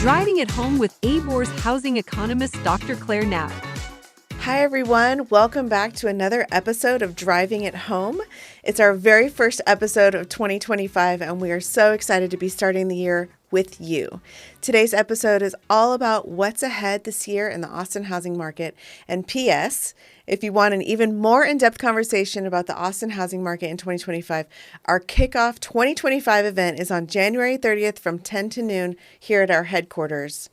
Driving It Home with ABOR's housing economist, Dr. Clare Knapp. Hi, everyone. Welcome back to another episode of Driving It Home. It's our very first episode of 2025, and we are so excited to be starting the year with you. Today's episode is all about what's ahead this year in the Austin housing market. And P.S., if you want an even more in-depth conversation about the Austin housing market in 2025, our kickoff 2025 event is on January 30th from 10 to noon here at our headquarters.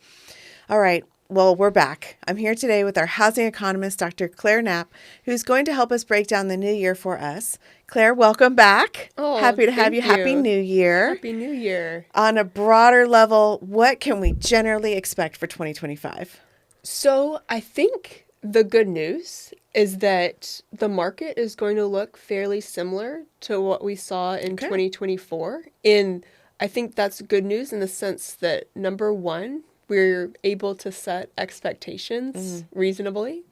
All right. Well, we're back. I'm here today with our housing economist, Dr. Clare Knapp, who's going to help us break down the new year for us. Clare, welcome back. Oh, happy to have you. Happy New Year. Happy New Year. On a broader level, what can we generally expect for 2025? So I think the good news is that the market is going to look fairly similar to what we saw in 2024. And I think that's good news in the sense that, number one, we're able to set expectations reasonably.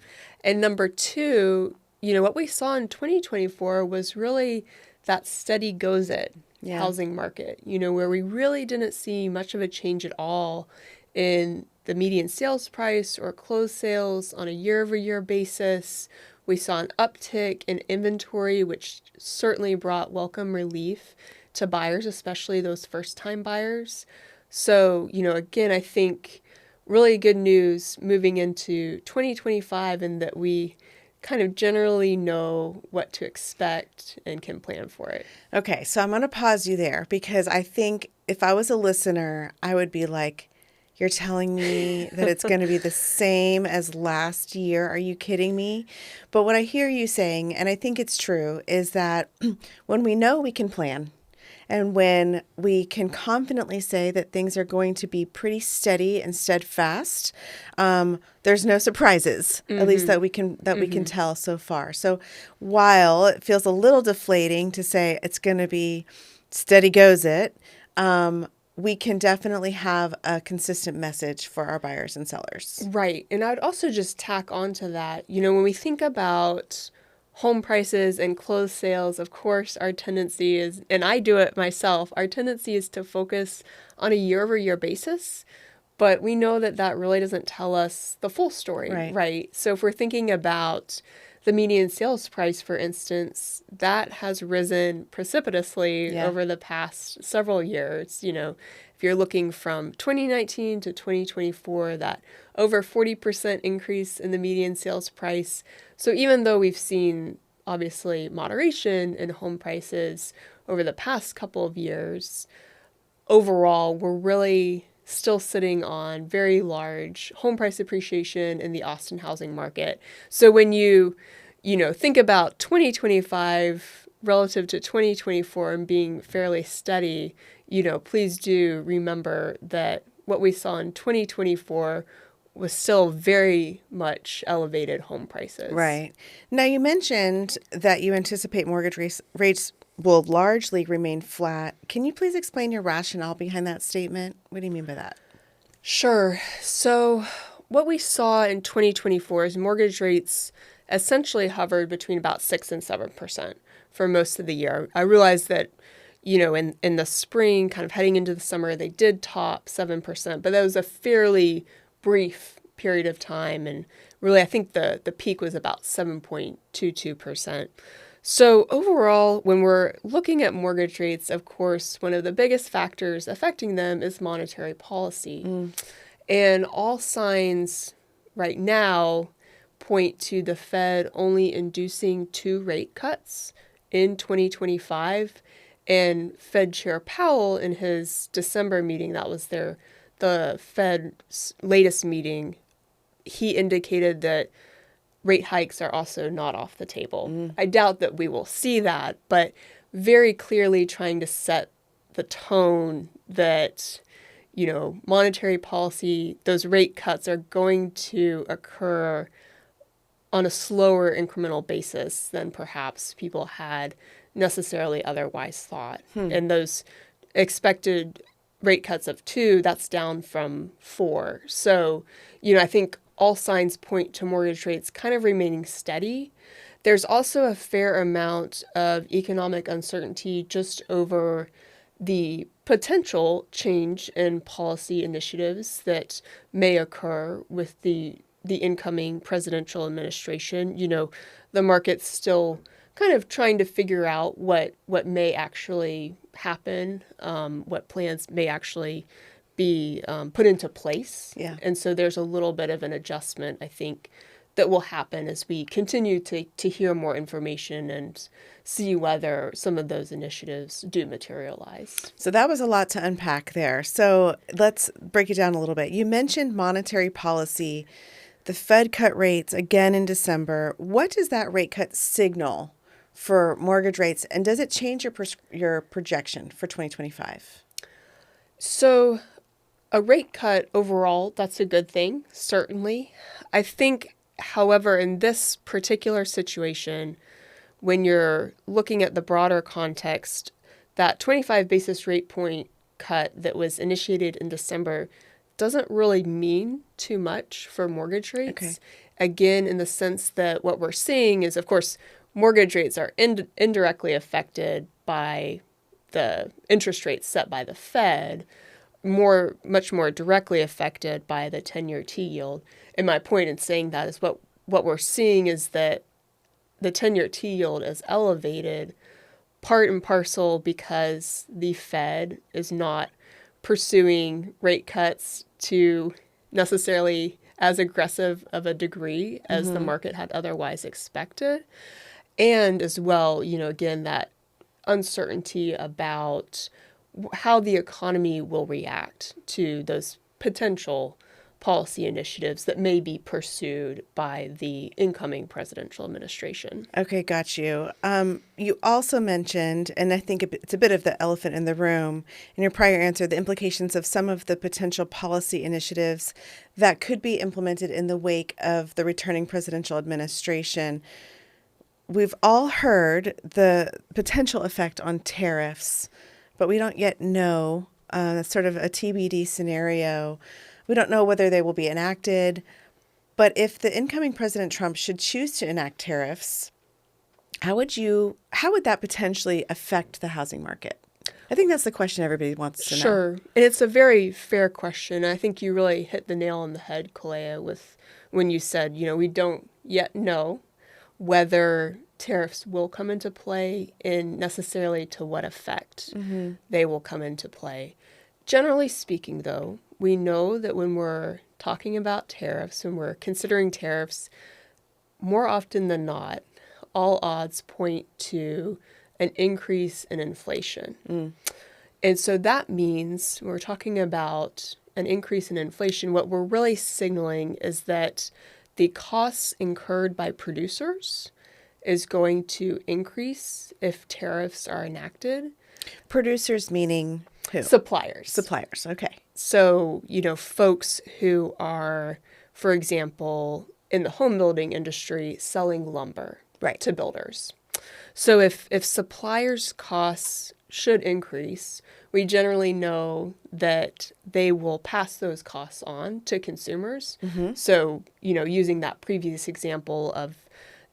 And number two, what we saw in 2024 was really that steady goes-it housing market, where we really didn't see much of a change at all in the median sales price or closed sales on a year-over-year basis. We saw an uptick in inventory, which certainly brought welcome relief to buyers, especially those first-time buyers. So, again, I think really good news moving into 2025 in that we kind of generally know what to expect and can plan for it. Okay, so I'm going to pause you there because I think if I was a listener, I would be like, you're telling me that it's going to be the same as last year. Are you kidding me? But what I hear you saying, and I think it's true, is that when we know, we can plan. And when we can confidently say that things are going to be pretty steady and steadfast, there's no surprises, at least that we can tell so far. So while it feels a little deflating to say it's going to be steady goes it, we can definitely have a consistent message for our buyers and sellers. Right. And I'd also just tack on to that, when we think about home prices and closed sales, of course, our tendency is, and I do it myself, our tendency is to focus on a year-over-year basis. But we know that that really doesn't tell us the full story, right? So if we're thinking about the median sales price, for instance, that has risen precipitously over the past several years. If you're looking from 2019 to 2024, that over 40% increase in the median sales price. So even though we've seen, obviously, moderation in home prices over the past couple of years, overall, we're really still sitting on very large home price appreciation in the Austin housing market. So when you think about 2025 relative to 2024 and being fairly steady, please do remember that what we saw in 2024 was still very much elevated home prices. Right. Now, you mentioned that you anticipate mortgage rates will largely remain flat. Can you please explain your rationale behind that statement? What do you mean by that? Sure. So what we saw in 2024 is mortgage rates essentially hovered between about 6 and 7% for most of the year. I realize that, in the spring, kind of heading into the summer, they did top 7%, but that was a fairly brief period of time. And really, I think the peak was about 7.22%. So overall, when we're looking at mortgage rates, of course, one of the biggest factors affecting them is monetary policy. And all signs right now point to the Fed only inducing 2 rate cuts in 2025. And Fed Chair Powell, in his December meeting, that was the Fed's latest meeting, he indicated that rate hikes are also not off the table. I doubt that we will see that, but very clearly trying to set the tone that, monetary policy, those rate cuts are going to occur on a slower incremental basis than perhaps people had necessarily otherwise thought. And those expected rate cuts of 2, that's down from 4. So, I think all signs point to mortgage rates kind of remaining steady. There's also a fair amount of economic uncertainty just over the potential change in policy initiatives that may occur with the incoming presidential administration. The market's still kind of trying to figure out what may actually happen, what plans may actually be put into place. Yeah. And so there's a little bit of an adjustment, I think, that will happen as we continue to hear more information and see whether some of those initiatives do materialize. So that was a lot to unpack there. So let's break it down a little bit. You mentioned monetary policy. The Fed cut rates again in December. What does that rate cut signal for mortgage rates, and does it change your projection for 2025? So a rate cut overall, that's a good thing, certainly. I think, however, in this particular situation, when you're looking at the broader context, that 25 basis rate point cut that was initiated in December doesn't really mean too much for mortgage rates. Okay. Again, in the sense that what we're seeing is, of course, mortgage rates are indirectly affected by the interest rates set by the Fed, much more directly affected by the 10-year T yield. And my point in saying that is what we're seeing is that the 10-year T yield is elevated part and parcel because the Fed is not pursuing rate cuts to necessarily as aggressive of a degree as the market had otherwise expected. And as well, again, that uncertainty about how the economy will react to those potential policy initiatives that may be pursued by the incoming presidential administration. Okay, got you. You also mentioned, and I think it's a bit of the elephant in the room in your prior answer, the implications of some of the potential policy initiatives that could be implemented in the wake of the returning presidential administration. We've all heard the potential effect on tariffs, but we don't yet know. That's sort of a TBD scenario. We don't know whether they will be enacted. But if the incoming President Trump should choose to enact tariffs, how would that potentially affect the housing market? I think that's the question everybody wants to know. Sure. And it's a very fair question. I think you really hit the nail on the head, Kelea, with when you said, we don't yet know whether tariffs will come into play and necessarily to what effect they will come into play. Generally speaking, though, we know that when we're talking about tariffs, when we're considering tariffs, more often than not, all odds point to an increase in inflation. And so that means when we're talking about an increase in inflation, what we're really signaling is that the costs incurred by producers is going to increase if tariffs are enacted. Producers meaning who? Suppliers. Suppliers, okay. So, folks who are, for example, in the home building industry selling lumber to builders. So if suppliers' costs should increase, we generally know that they will pass those costs on to consumers. So, using that previous example of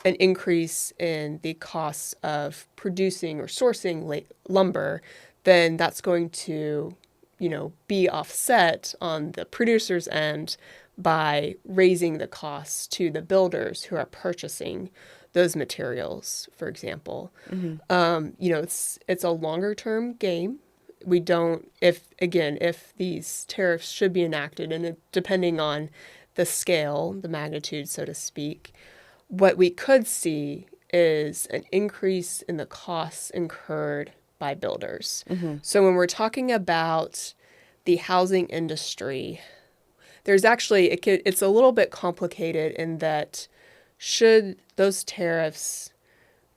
an increase in the costs of producing or sourcing lumber, then that's going to, be offset on the producer's end by raising the costs to the builders who are purchasing those materials, for example. It's a longer term game. We don't, if these tariffs should be enacted, and depending on the scale, the magnitude, so to speak, what we could see is an increase in the costs incurred by builders. So when we're talking about the housing industry, there's actually, it's a little bit complicated in that should those tariffs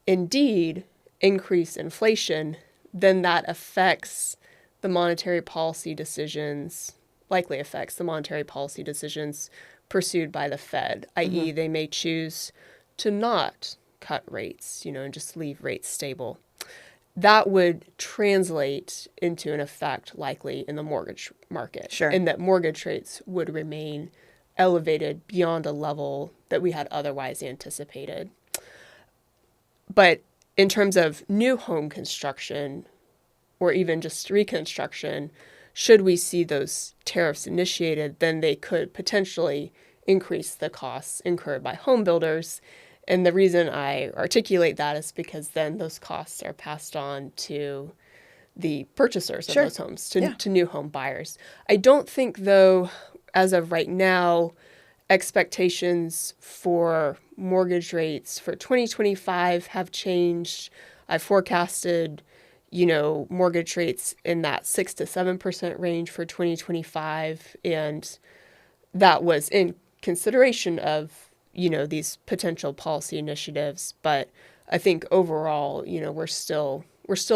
indeed increase inflation, then that likely affects the monetary policy decisions pursued by the Fed, i.e. they may choose to not cut rates, and just leave rates stable. That would translate into an effect likely in the mortgage market. Sure. And that mortgage rates would remain elevated beyond a level that we had otherwise anticipated. But in terms of new home construction, or even just reconstruction, should we see those tariffs initiated, then they could potentially increase the costs incurred by home builders. And the reason I articulate that is because then those costs are passed on to the purchasers of Sure. those homes, Yeah. to new home buyers. I don't think, though, as of right now, expectations for mortgage rates for 2025 have changed. I forecasted, mortgage rates in that 6 to 7% range for 2025, and that was in consideration of, these potential policy initiatives. But I think overall, we're still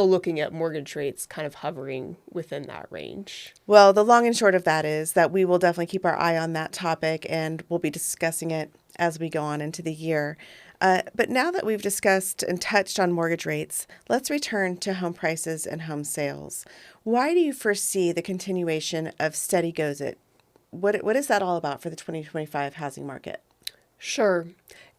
looking at mortgage rates kind of hovering within that range. Well, the long and short of that is that we will definitely keep our eye on that topic, and we'll be discussing it as we go on into the year. But now that we've discussed and touched on mortgage rates, let's return to home prices and home sales. Why do you foresee the continuation of steady goes it? What is that all about for the 2025 housing market? Sure.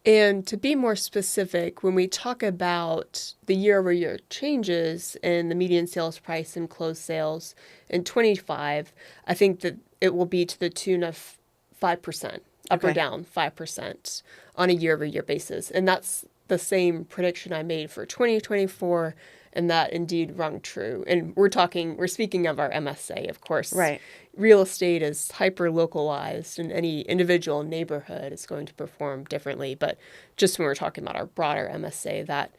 And to be more specific, when we talk about the year-over-year changes in the median sales price and closed sales in 25, I think that it will be to the tune of 5%, up or down 5% on a year-over-year basis. And that's the same prediction I made for 2024, and that indeed rung true. And we're speaking of our MSA, of course. Right. Real estate is hyper-localized, and any individual neighborhood is going to perform differently. But just when we're talking about our broader MSA, that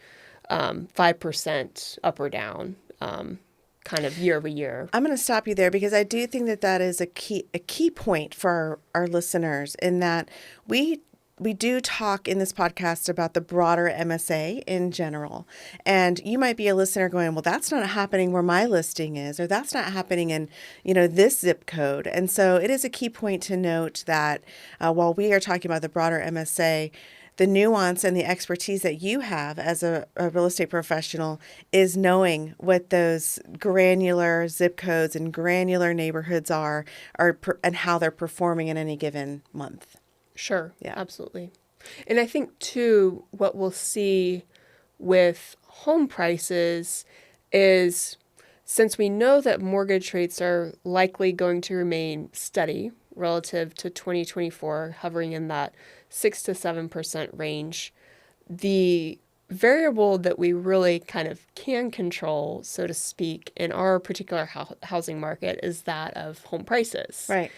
5% up or down kind of year over year. I'm going to stop you there because I do think that is a key point for our listeners, in that we do talk in this podcast about the broader MSA in general. And you might be a listener going, well, that's not happening where my listing is, or that's not happening in, this zip code. And so it is a key point to note that while we are talking about the broader MSA, the nuance and the expertise that you have as a real estate professional is knowing what those granular zip codes and granular neighborhoods are and how they're performing in any given month. Sure. Yeah. Absolutely. And I think, too, what we'll see with home prices is, since we know that mortgage rates are likely going to remain steady relative to 2024, hovering in that 6 to 7% range, the variable that we really kind of can control, so to speak, in our particular housing market is that of home prices. Right.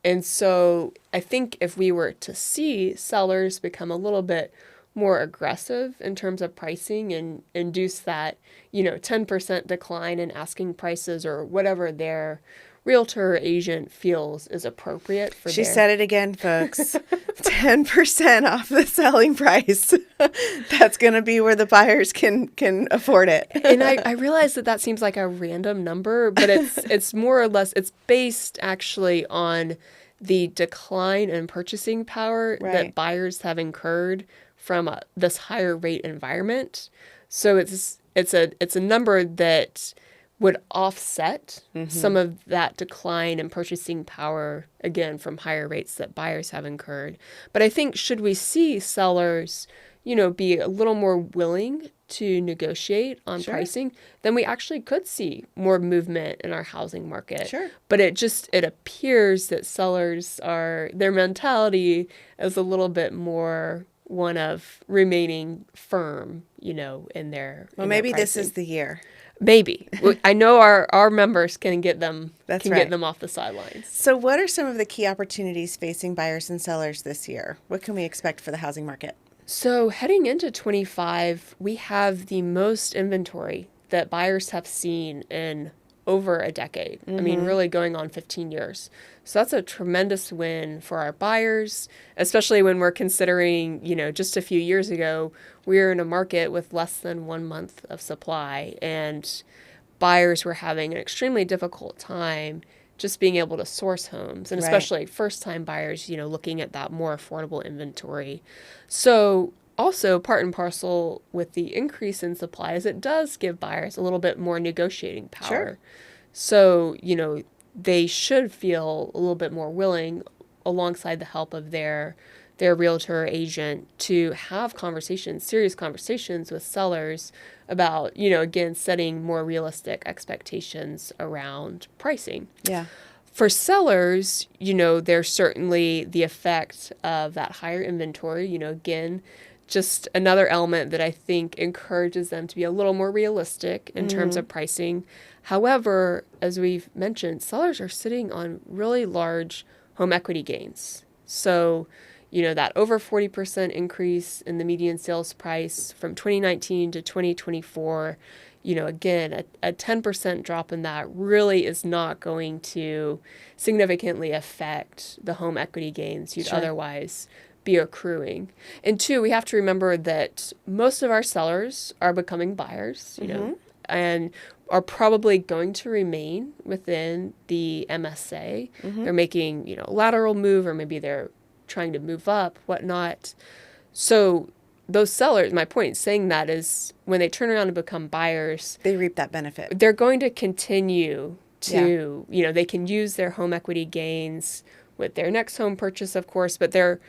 And so I think if we were to see sellers become a little bit more aggressive in terms of pricing and induce that, 10% decline in asking prices or whatever their realtor or agent feels is appropriate for She said it again, folks. 10% off the selling price. That's going to be where the buyers can afford it. And I realize that seems like a random number, but it's more or less, it's based actually on the decline in purchasing power that buyers have incurred from this higher rate environment. So it's a number that would offset some of that decline in purchasing power, again, from higher rates that buyers have incurred. But I think, should we see sellers, be a little more willing to negotiate on pricing, then we actually could see more movement in our housing market. Sure. But it appears that sellers their mentality is a little bit more one of remaining firm, in their Well, maybe this pricing. is the year. Maybe. I know our members can get them Get them off the sidelines. So what are some of the key opportunities facing buyers and sellers this year? What can we expect for the housing market? So heading into 25, we have the most inventory that buyers have seen in over a decade. I mean, really going on 15 years. So that's a tremendous win for our buyers, especially when we're considering, just a few years ago, we were in a market with less than 1 month of supply, and buyers were having an extremely difficult time just being able to source homes, and especially first-time buyers, looking at that more affordable inventory. So also, part and parcel with the increase in supply is it does give buyers a little bit more negotiating power. Sure. So, they should feel a little bit more willing, alongside the help of their their realtor or agent to have serious conversations with sellers about, again, setting more realistic expectations around pricing. Yeah. For sellers, there's certainly the effect of that higher inventory, again, just another element that I think encourages them to be a little more realistic in terms of pricing. However, as we've mentioned, sellers are sitting on really large home equity gains. So, that over 40% increase in the median sales price from 2019 to 2024, again, a 10% drop in that really is not going to significantly affect the home equity gains you'd otherwise be accruing. And two, we have to remember that most of our sellers are becoming buyers, and are probably going to remain within the MSA. They're making, a lateral move, or maybe they're trying to move up, whatnot. So those sellers, my point in saying that is when they turn around and become buyers, They reap that benefit. they're going to continue to, they can use their home equity gains with their next home purchase, of course, but they're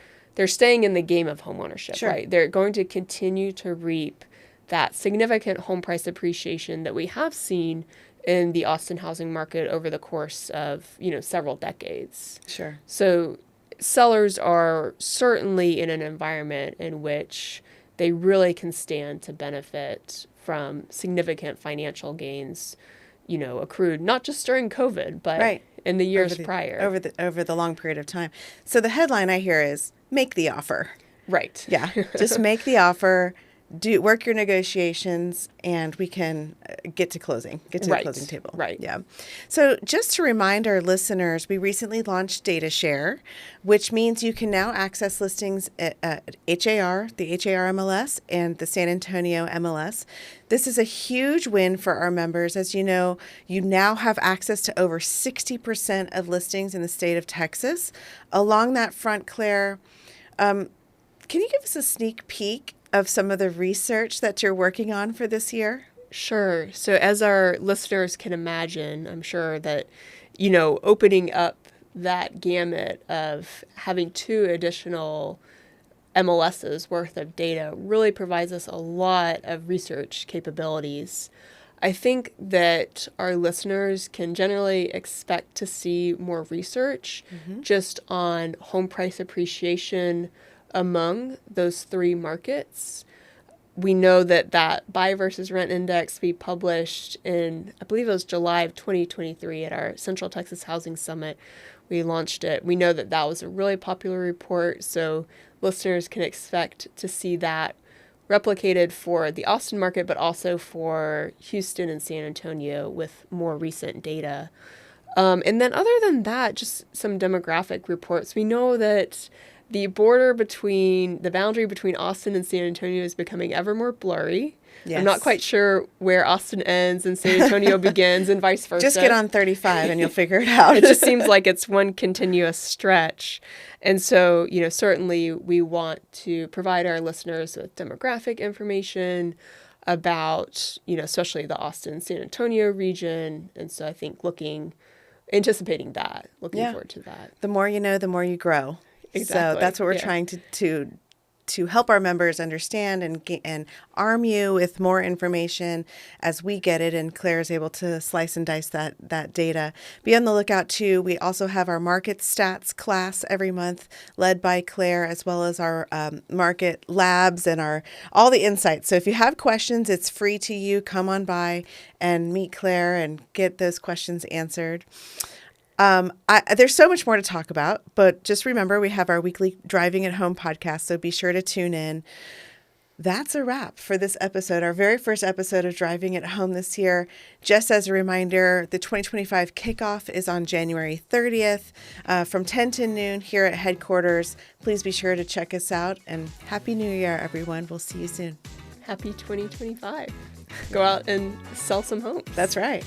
staying in the game of home ownership, right? They're going to continue to reap that significant home price appreciation that we have seen in the Austin housing market over the course of, several decades. Sure. So sellers are certainly in an environment in which they really can stand to benefit from significant financial gains, accrued not just during COVID, but in the years prior. Over the long period of time. So the headline I hear is make the offer. Right. Yeah. Just make the offer. Work your negotiations, and we can get to the closing table. Right. Yeah. So just to remind our listeners, we recently launched Data Share, which means you can now access listings at HAR, the HAR MLS, and the San Antonio MLS. This is a huge win for our members. As you know, you now have access to over 60% of listings in the state of Texas. Along that front, Claire, can you give us a sneak peek of some of the research that you're working on for this year? Sure. So as our listeners can imagine, I'm sure that, opening up that gamut of having 2 additional MLSs worth of data really provides us a lot of research capabilities. I think that our listeners can generally expect to see more research just on home price appreciation among those 3 markets. We know that buy versus rent index we published in, I believe it was July of 2023 at our Central Texas Housing Summit. We launched it. We know that was a really popular report, so listeners can expect to see that replicated for the Austin market, but also for Houston and San Antonio with more recent data. And then other than that, just some demographic reports. We know that the boundary between Austin and San Antonio is becoming ever more blurry. Yes. I'm not quite sure where Austin ends and San Antonio begins and vice versa. Just get on 35 and you'll figure it out. It just seems like it's one continuous stretch. And so, certainly we want to provide our listeners with demographic information about, especially the Austin, San Antonio region. And so I think anticipating that, looking forward to that. The more you know, the more you grow. Exactly. So that's what we're trying to help our members understand and arm you with more information as we get it, and Claire is able to slice and dice that data. Be on the lookout too. We also have our market stats class every month led by Claire, as well as our market labs and all the insights. So if you have questions, it's free to you. Come on by and meet Claire and get those questions answered. There's so much more to talk about, but just remember we have our weekly Driving at Home podcast, so be sure to tune in. That's a wrap for this episode, our very first episode of Driving at Home this year. Just as a reminder, the 2025 kickoff is on January 30th from 10 to noon here at headquarters. Please be sure to check us out, and Happy New Year, everyone. We'll see you soon. Happy 2025. Go out and sell some homes. That's right.